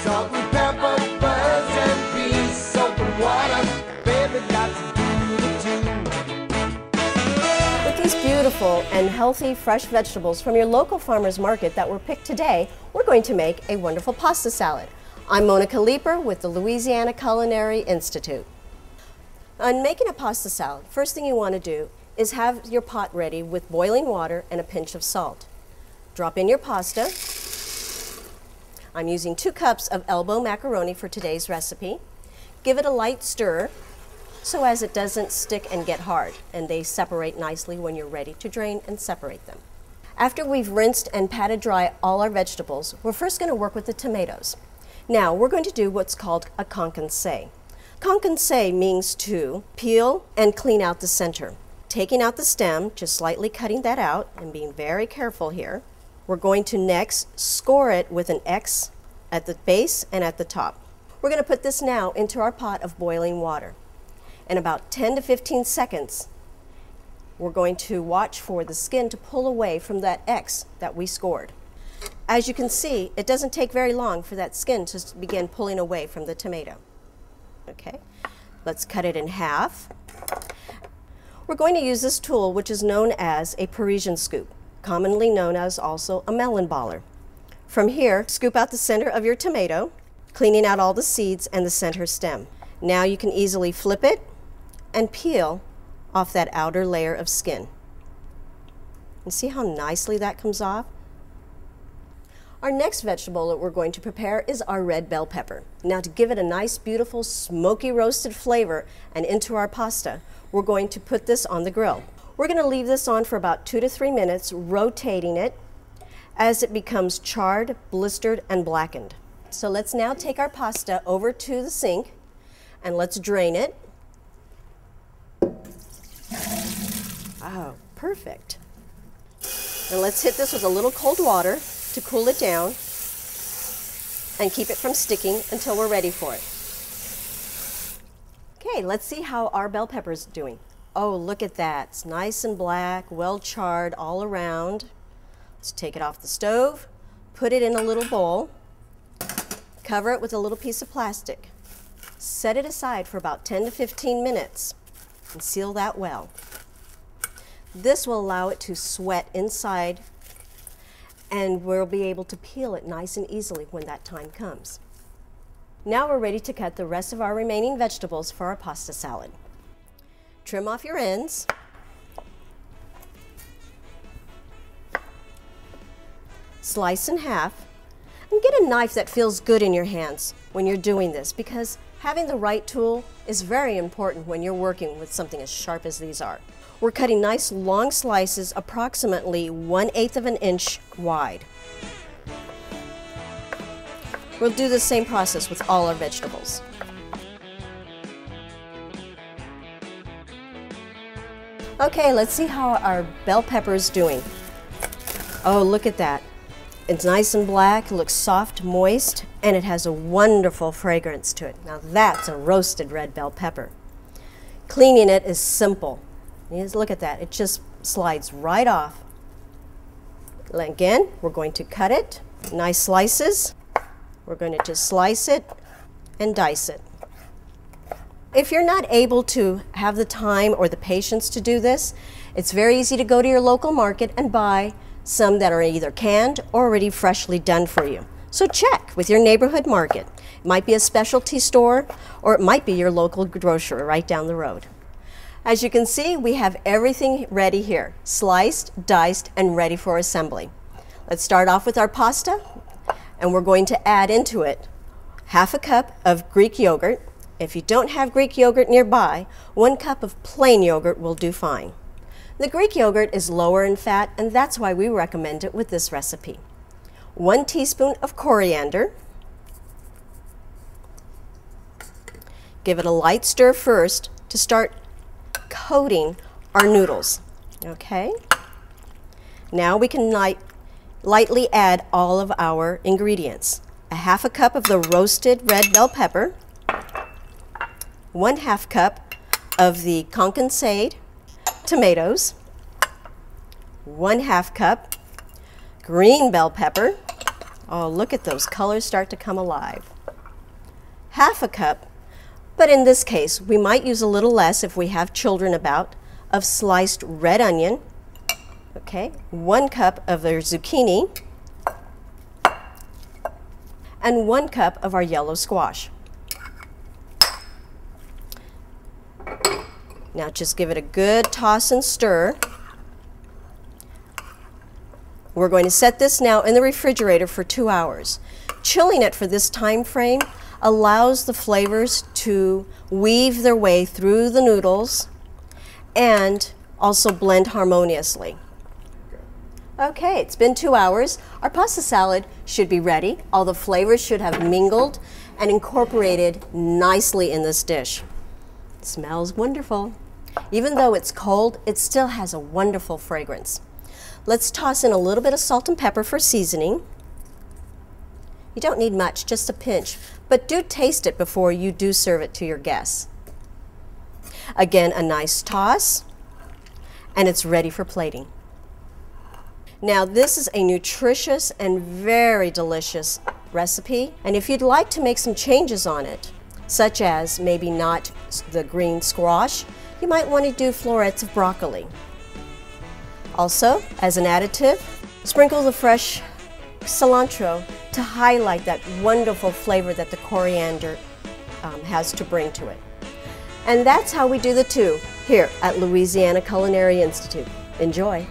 Salt and pepper, birds and bees, soap and water, baby got to do the two. With these beautiful and healthy fresh vegetables from your local farmer's market that were picked today, we're going to make a wonderful pasta salad. I'm Monica Leiper with the Louisiana Culinary Institute. On making a pasta salad, first thing you want to do is have your pot ready with boiling water and a pinch of salt. Drop in your pasta. I'm using 2 cups of elbow macaroni for today's recipe. Give it a light stir so as it doesn't stick and get hard, and they separate nicely when you're ready to drain and separate them. After we've rinsed and patted dry all our vegetables, we're first going to work with the tomatoes. Now we're going to do what's called a concassé. Concassé means to peel and clean out the center. Taking out the stem, just slightly cutting that out and being very careful here. We're going to next score it with an X at the base and at the top. We're going to put this now into our pot of boiling water. In about 10 to 15 seconds, we're going to watch for the skin to pull away from that X that we scored. As you can see, it doesn't take very long for that skin to begin pulling away from the tomato. Okay, let's cut it in half. We're going to use this tool, which is known as a Parisian scoop, commonly known as also a melon baller. From here, scoop out the center of your tomato, cleaning out all the seeds and the center stem. Now you can easily flip it and peel off that outer layer of skin. And see how nicely that comes off? Our next vegetable that we're going to prepare is our red bell pepper. Now to give it a nice, beautiful, smoky roasted flavor and into our pasta, we're going to put this on the grill. We're going to leave this on for about 2 to 3 minutes, rotating it as it becomes charred, blistered, and blackened. So let's now take our pasta over to the sink and let's drain it. Oh, perfect. And let's hit this with a little cold water to cool it down and keep it from sticking until we're ready for it. Okay, let's see how our bell pepper is doing. Oh, look at that. It's nice and black, well charred all around. Let's take it off the stove, put it in a little bowl, cover it with a little piece of plastic. Set it aside for about 10 to 15 minutes and seal that well. This will allow it to sweat inside, and we'll be able to peel it nice and easily when that time comes. Now we're ready to cut the rest of our remaining vegetables for our pasta salad. Trim off your ends. Slice in half, and get a knife that feels good in your hands when you're doing this, because having the right tool is very important when you're working with something as sharp as these are. We're cutting nice long slices approximately 1/8 of an inch wide. We'll do the same process with all our vegetables. Okay, let's see how our bell pepper is doing. Oh, look at that. It's nice and black, looks soft, moist, and it has a wonderful fragrance to it. Now that's a roasted red bell pepper. Cleaning it is simple. Just look at that, it just slides right off. Again, we're going to cut it, nice slices. We're going to just slice it and dice it. If you're not able to have the time or the patience to do this, it's very easy to go to your local market and buy some that are either canned or already freshly done for you. So check with your neighborhood market. It might be a specialty store, or it might be your local grocer right down the road. As you can see, we have everything ready here, sliced, diced, and ready for assembly. Let's start off with our pasta, and we're going to add into it 1/2 cup of Greek yogurt. If you don't have Greek yogurt nearby, 1 cup of plain yogurt will do fine. The Greek yogurt is lower in fat, and that's why we recommend it with this recipe. 1 teaspoon of coriander. Give it a light stir first to start coating our noodles. Okay? Now we can lightly add all of our ingredients. 1/2 cup of the roasted red bell pepper, 1/2 cup of the concassé tomatoes, 1/2 cup green bell pepper, Oh, look at those colors start to come alive. Half a cup, but in this case, we might use a little less if we have children about, of sliced red onion. Okay, 1 cup of our zucchini, and 1 cup of our yellow squash. Now just give it a good toss and stir. We're going to set this now in the refrigerator for 2 hours. Chilling it for this time frame allows the flavors to weave their way through the noodles and also blend harmoniously. Okay, it's been 2 hours. Our pasta salad should be ready. All the flavors should have mingled and incorporated nicely in this dish. It smells wonderful. Even though it's cold, it still has a wonderful fragrance. Let's toss in a little bit of salt and pepper for seasoning. You don't need much, just a pinch, but do taste it before you do serve it to your guests. Again, a nice toss, and it's ready for plating. Now, this is a nutritious and very delicious recipe, and if you'd like to make some changes on it, such as maybe not the green squash, you might want to do florets of broccoli. Also, as an additive, sprinkle the fresh cilantro to highlight that wonderful flavor that the coriander has to bring to it. And that's how we do the two here at Louisiana Culinary Institute. Enjoy!